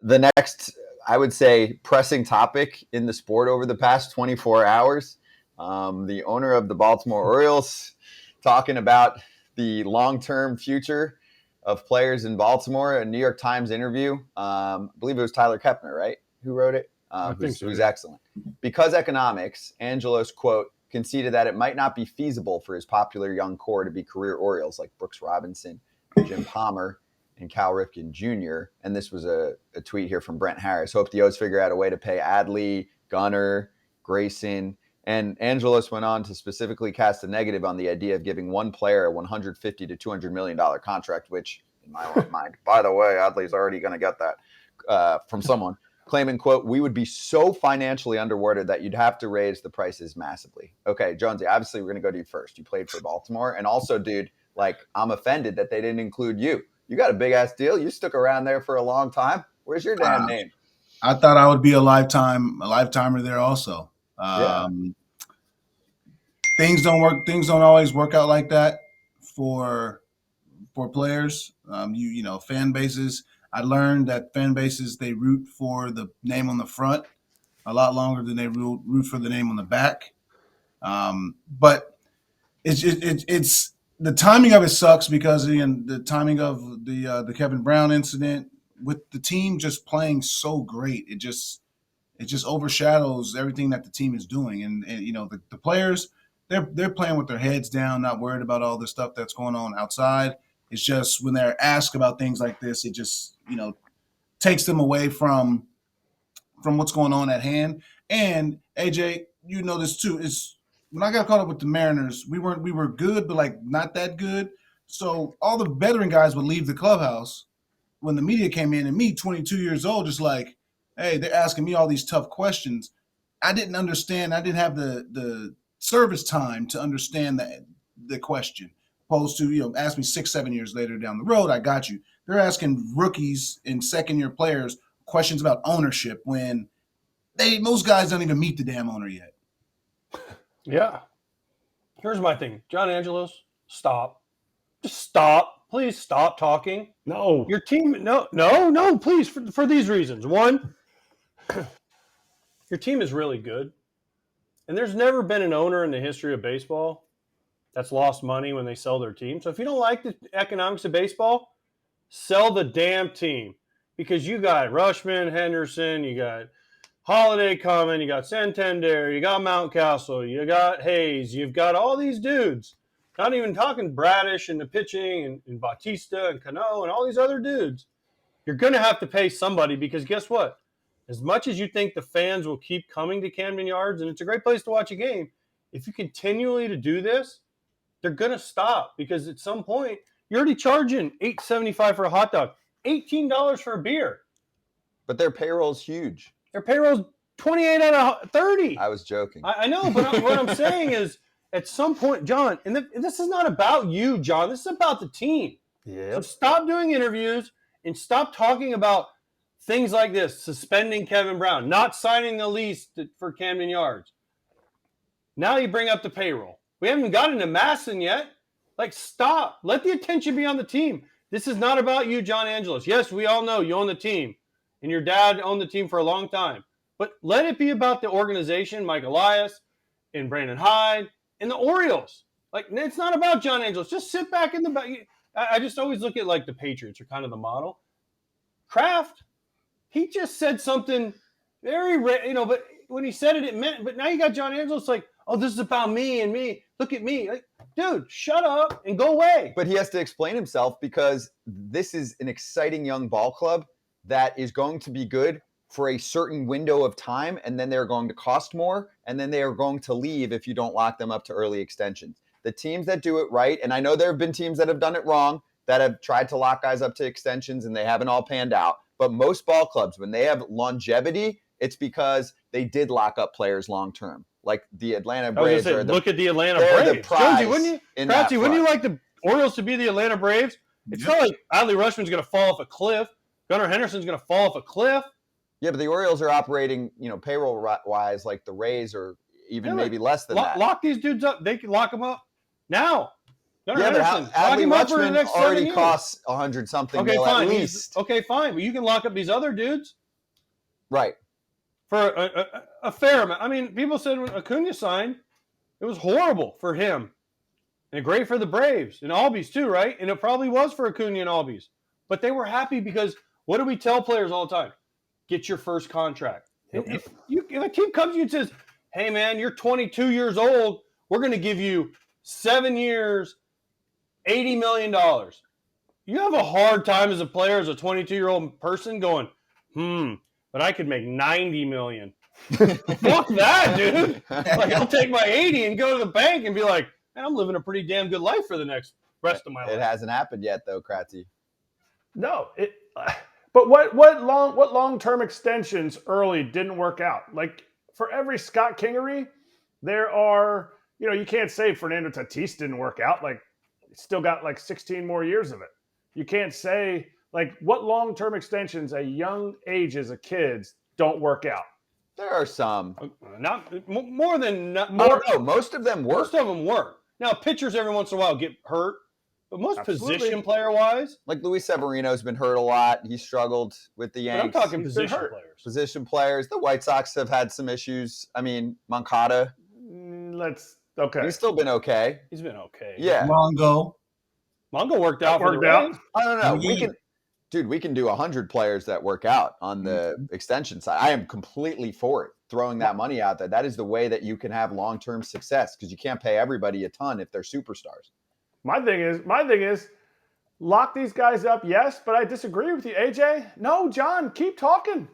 the next, I would say, pressing topic in the sport over the past 24 hours. The owner of the Baltimore Orioles talking about the long-term future of players in Baltimore. A New York Times interview. I believe it was Tyler Kepner, right? Who wrote it? Who's excellent. Because economics, Angelos, quote, conceded that it might not be feasible for his popular young core to be career Orioles like Brooks Robinson, Jim Palmer, and Cal Ripken Jr. And this was a tweet here from Brent Harris. Hope the O's figure out a way to pay Adley, Gunnar, Grayson. And Angelos went on to specifically cast a negative on the idea of giving one player a $150 to $200 million contract, which in my own mind, by the way, Adley's already going to get that from someone, claiming, quote, we would be so financially underwater that you'd have to raise the prices massively. Okay, Jonesy, obviously we're going to go to you first. You played for Baltimore. And also, dude, like, I'm offended that they didn't include you. You got a big-ass deal. You stuck around there for a long time. Where's your damn name? I thought I would be a lifetimer there also. Things don't always work out like that for players. Fan bases. I learned that fan bases, they root for the name on the front a lot longer than they root for the name on the back. But it's the timing of it sucks because the timing of the Kevin Brown incident with the team just playing so great, it just overshadows everything that the team is doing. And the players, they're playing with their heads down, not worried about all the stuff that's going on outside. It's just when they're asked about things like this, it just takes them away from what's going on at hand. And AJ, you know this too, is when I got caught up with the Mariners, we were good, but like not that good. So all the veteran guys would leave the clubhouse when the media came in, and me, 22 years old, just like, hey, they're asking me all these tough questions. I didn't understand. I didn't have the service time to understand the question. Opposed to, ask me 6-7 years later down the road, I got you. They're asking rookies and second-year players questions about ownership when most guys don't even meet the damn owner yet. Yeah. Here's my thing. John Angelos, stop. Just stop. Please stop talking. No. Your team, no, please, for these reasons. One, your team is really good. And there's never been an owner in the history of baseball that's lost money when they sell their team. So if you don't like the economics of baseball, sell the damn team. Because you got Rutschman, Henderson, you got Holiday coming, you got Santander, you got Mountcastle, you got Hayes, you've got all these dudes. Not even talking Bradish and the pitching and Bautista and Cano and all these other dudes. You're going to have to pay somebody because guess what? As much as you think the fans will keep coming to Camden Yards, and it's a great place to watch a game, if you continually to do this, they're going to stop because at some point, you're already charging $8.75 for a hot dog, $18 for a beer. But their payroll's huge. Their payroll's 28 out of 30. I was joking. I know, but what I'm saying is at some point, John, and this is not about you, John. This is about the team. Yeah. So stop doing interviews and stop talking about things like this, suspending Kevin Brown, not signing the lease for Camden Yards. Now you bring up the payroll. We haven't gotten to Masson yet. Like, stop. Let the attention be on the team. This is not about you, John Angelos. Yes, we all know you own the team, and your dad owned the team for a long time. But let it be about the organization, Mike Elias and Brandon Hyde and the Orioles. Like, it's not about John Angelos. Just sit back in the back. I just always look at, like, the Patriots are kind of the model. Kraft, he just said something very, but when he said it, it meant, but now you got John Angelos like, oh, this is about me and me. Look at me. Like, dude, shut up and go away. But he has to explain himself because this is an exciting young ball club that is going to be good for a certain window of time, and then they're going to cost more, and then they are going to leave if you don't lock them up to early extensions. The teams that do it right, and I know there have been teams that have done it wrong, that have tried to lock guys up to extensions, and they haven't all panned out. But most ball clubs, when they have longevity, it's because they did lock up players long term. Like the Atlanta Braves. Look at the Atlanta Braves. Jonesy, wouldn't you like the Orioles to be the Atlanta Braves? It's not like Adley Rutschman's going to fall off a cliff. Gunnar Henderson's going to fall off a cliff. Yeah, but the Orioles are operating, payroll-wise like the Rays or even maybe less than that. Lock these dudes up. They can lock them up now. Gunnar Yeah, but Henderson, lock Adley him up for the Rutschman next 7 already years. costs 100 something Okay, mil fine. at least. Okay, fine. But you can lock up these other dudes Right. for a fair amount. I mean, people said when Acuna signed, it was horrible for him. And great for the Braves and Albies too, right? And it probably was for Acuna and Albies. But they were happy because what do we tell players all the time? Get your first contract. If a team comes to you and says, hey, man, you're 22 years old, we're going to give you 7 years, $80 million. You have a hard time as a player, as a 22-year-old person going, but I could make $90 million. Fuck that, dude. Like, I'll take my 80 and go to the bank and be like, man, I'm living a pretty damn good life for the next rest of my life. It hasn't happened yet, though, Kratzy. No, but what long-term extensions early didn't work out? Like for every Scott Kingery, there are, you can't say Fernando Tatis didn't work out. Like still got like 16 more years of it. You can't say like what long-term extensions at young ages of kids don't work out. There are some. Not more than not, More. No, most of them work. Most of them work. Now pitchers every once in a while get hurt, but most Absolutely. position player wise, Like Luis Severino's been hurt a lot. He struggled with the Yanks. I'm talking He's been position hurt. players. Position players. The White Sox have had some issues. I mean, Moncada. Okay. He's still been okay. He's been okay. Yeah. Mongo. Mongo worked out for the Worked out. Rays. I don't know. Yeah. We can do 100 players that work out on the extension side. I am completely for it. Throwing that money out there. That is the way that you can have long-term success because you can't pay everybody a ton if they're superstars. My thing is, lock these guys up, yes, but I disagree with you, AJ. No, John, keep talking.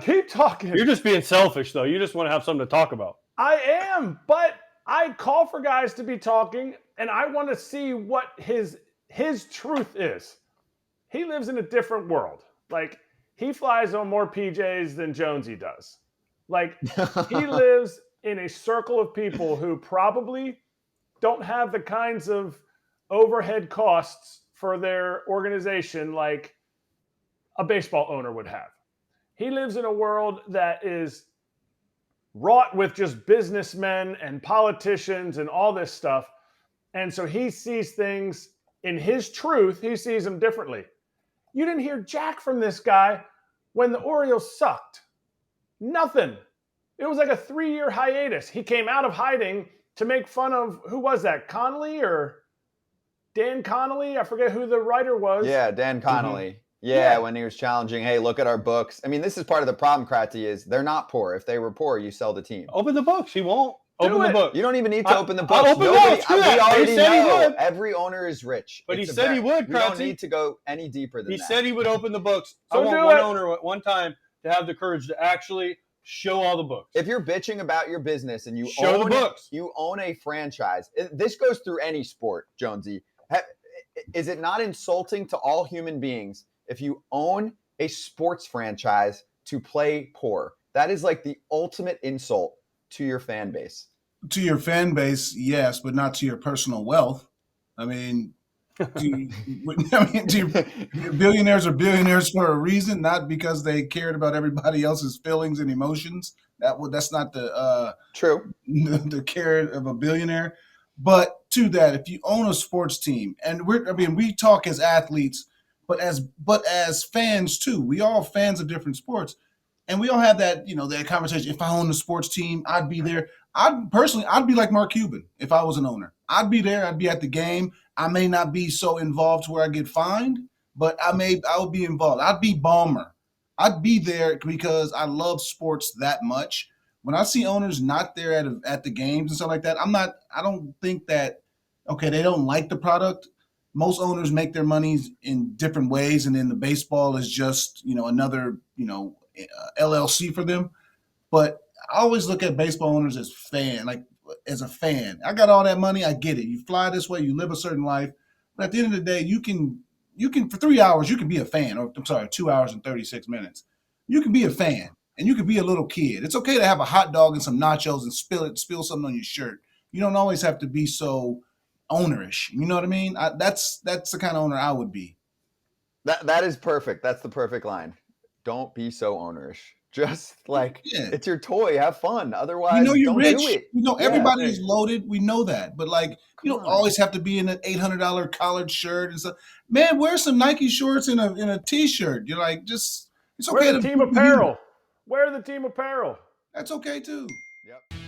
Keep talking. You're just being selfish, though. You just want to have something to talk about. I am, but I call for guys to be talking, and I want to see what his truth is. He lives in a different world. Like, he flies on more PJs than Jonesy does. Like, he lives in a circle of people who probably don't have the kinds of overhead costs for their organization like a baseball owner would have. He lives in a world that is wrought with just businessmen and politicians and all this stuff. And so he sees things in his truth, he sees them differently. You didn't hear jack from this guy when the Orioles sucked. Nothing. It was like a 3-year hiatus. He came out of hiding to make fun of, who was that, Connolly or Dan Connolly? I forget who the writer was. Yeah, Dan Connolly. Yeah, when he was challenging, hey, look at our books. I mean, this is part of the problem, Kratzy, is they're not poor. If they were poor, you sell the team. Open the books. He won't. Open the book. You don't even need to open the I'll books. open the books. We already said he know. would. Every owner is rich. But he said he would, We don't Kratzy. need to go any deeper than that. He said he would open the books. I So want do one it. owner at one time to have the courage to actually show all the books. If you're bitching about your business and you Show the books. you own a franchise, this goes through any sport, Jonesy. Is it not insulting to all human beings if you own a sports franchise to play poor? That is like the ultimate insult to your fan base. To your fan base, yes, but not to your personal wealth. I mean, billionaires are billionaires for a reason, not because they cared about everybody else's feelings and emotions. That's not the True. the care of a billionaire. But to that, if you own a sports team, and we talk as athletes, but as fans too, we all fans of different sports, and we all have that that conversation. If I own a sports team, I'd be there. I'd be like Mark Cuban if I was an owner. I'd be there. I'd be at the game. I may not be so involved to where I get fined, but I would be involved. I'd be Ballmer. I'd be there because I love sports that much. When I see owners not there at the games and stuff like that, I don't think that, okay, they don't like the product. Most owners make their monies in different ways, and then the baseball is just, another, LLC for them. But I always look at baseball owners as a fan. I got all that money. I get it. You fly this way. You live a certain life. But at the end of the day, you can for 3 hours, you can be a fan. Or I'm sorry, 2 hours and 36 minutes. You can be a fan, and you can be a little kid. It's okay to have a hot dog and some nachos and spill something on your shirt. You don't always have to be so ownerish. You know what I mean? That's the kind of owner I would be. That is perfect. That's the perfect line. Don't be so ownerish. Just it's your toy. Have fun. Otherwise, You're don't rich. do it. Everybody is loaded. We know that. But You don't always have to be in an $800 collared shirt and stuff. Man, wear some Nike shorts and a t-shirt. You're like, just it's okay Wear the to team be you. apparel. Wear the team apparel. That's okay too. Yep.